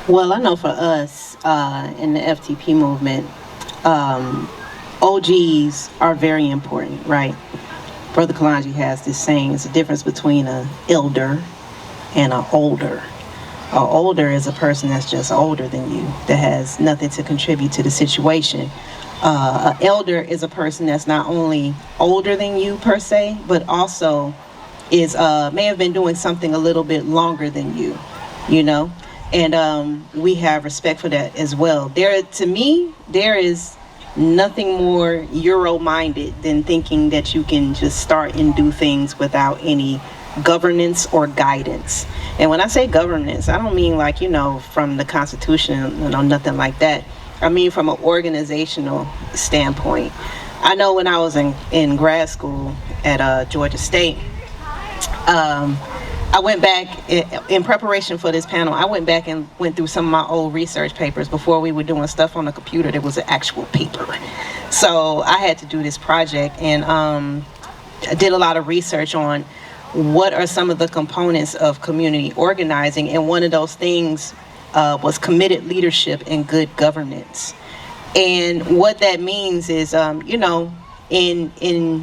Well, I know for us in the FTP movement, um, OGs are very important, right? Brother Kalanji has this saying: it's a difference between a elder and a older. A older is a person that's just older than you, that has nothing to contribute to the situation. A elder is a person that's not only older than you per se, but also is may have been doing something a little bit longer than you know, and we have respect for that as well. There, to me, there is nothing more Euro-minded than thinking that you can just start and do things without any governance or guidance. And when I say governance, I don't mean like, from the Constitution, nothing like that. I mean from an organizational standpoint. I know when I was in grad school at Georgia State, um, I went back in preparation for this panel. I went back and went through some of my old research papers before we were doing stuff on the computer. There was an actual paper, so I had to do this project, and I did a lot of research on what are some of the components of community organizing, and one of those things was committed leadership and good governance. And what that means is, in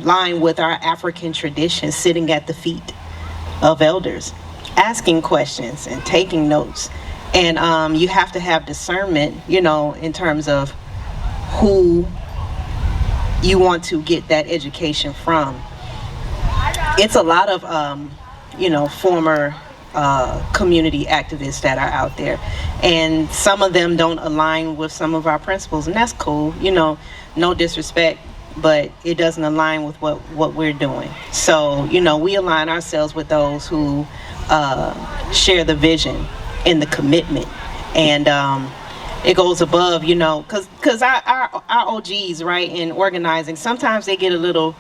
line with our African tradition, sitting at the feet of elders, asking questions and taking notes. And you have to have discernment, in terms of who you want to get that education from. It's a lot of, former community activists that are out there. And some of them don't align with some of our principles, and that's cool, no disrespect, but it doesn't align with what we're doing. So, we align ourselves with those who share the vision and the commitment. And it goes above, because our OGs, right, in organizing, sometimes they get a little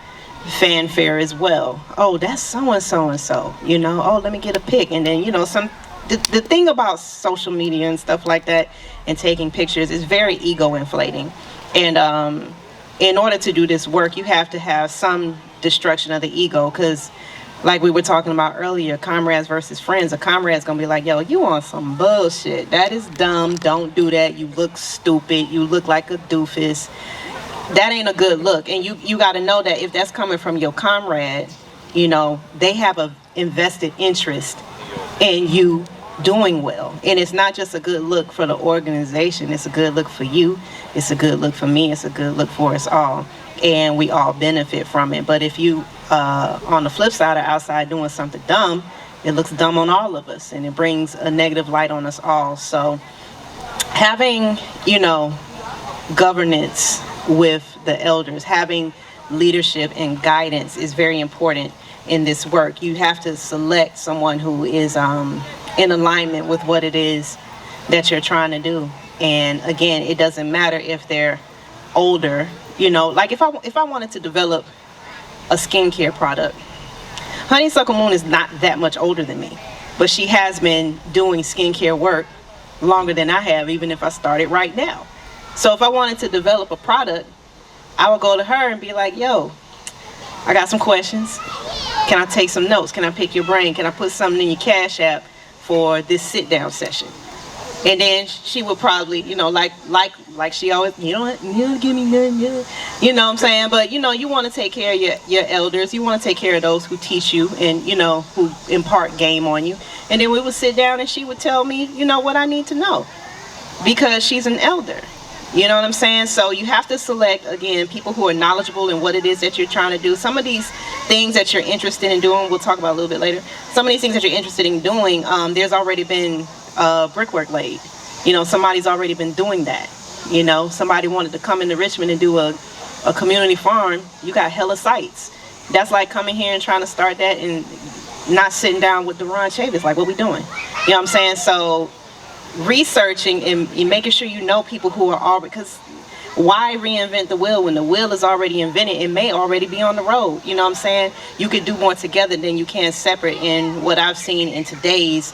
fanfare as well. Oh, that's so and so and so, oh, let me get a pic. And then, the thing about social media and stuff like that and taking pictures is very ego inflating. And in order to do this work, you have to have some destruction of the ego, because like we were talking about earlier, comrades versus friends. A comrade's gonna be like, yo, you on some bullshit. That is dumb. Don't do that. You look stupid. You look like a doofus. That ain't a good look. And you got to know that if that's coming from your comrade, they have a invested interest in you doing well. And it's not just a good look for the organization. It's a good look for you. It's a good look for me. It's a good look for us all. And we all benefit from it. But if you, on the flip side, are outside doing something dumb, it looks dumb on all of us. And it brings a negative light on us all. So having, governance with the elders, having leadership and guidance is very important in this work. You have to select someone who is in alignment with what it is that you're trying to do. And again, it doesn't matter if they're older. Like if I wanted to develop a skincare product, Honeysuckle Moon is not that much older than me, but she has been doing skincare work longer than I have, even if I started right now. So if I wanted to develop a product, I would go to her and be like, yo, I got some questions. Can I take some notes? Can I pick your brain? Can I put something in your Cash App for this sit down session? And then she would probably, like she always, you don't give me nothing, you know what I'm saying? But, you want to take care of your elders. You want to take care of those who teach you and, who impart game on you. And then we would sit down and she would tell me, what I need to know, because she's an elder. You know what I'm saying? So you have to select, again, people who are knowledgeable in what it is that you're trying to do. Some of these things that you're interested in doing, we'll talk about a little bit later. Some of these things that you're interested in doing, there's already been brickwork laid. Somebody's already been doing that. Somebody wanted to come into Richmond and do a community farm. You got hella sites. That's like coming here and trying to start that and not sitting down with Deron Chavis. Like, what we doing? You know what I'm saying? So researching and making sure people who are already, because why reinvent the wheel when the wheel is already invented? It may already be on the road. You know what I'm saying? You could do more together than you can separate. And what I've seen in today's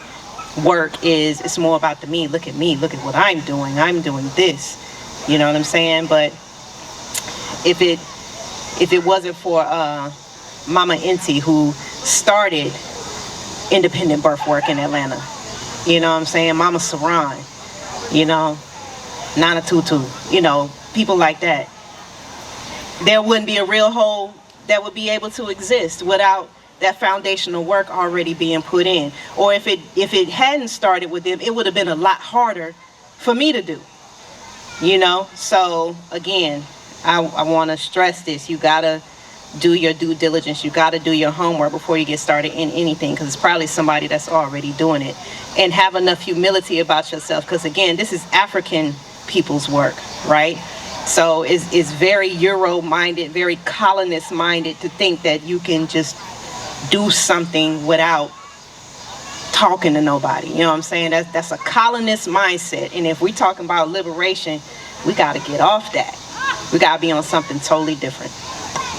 work is it's more about the me. Look at me. Look at what I'm doing. I'm doing this. You know what I'm saying? But if it wasn't for Mama Inti, who started independent birth work in Atlanta, you know what I'm saying? Mama Saran, you know, Nana Tutu, you know, people like that. There wouldn't be a real whole that would be able to exist without that foundational work already being put in. Or if it hadn't started with them, it would have been a lot harder for me to do. You know? So again, I want to stress this. You gotta do your due diligence. You gotta do your homework before you get started in anything, because it's probably somebody that's already doing it. And have enough humility about yourself, because again, this is African people's work, right? So it's very Euro minded, very colonist minded to think that you can just do something without talking to nobody. You know what I'm saying? That's a colonist mindset. And if we're talking about liberation, we got to get off that. We got to be on something totally different.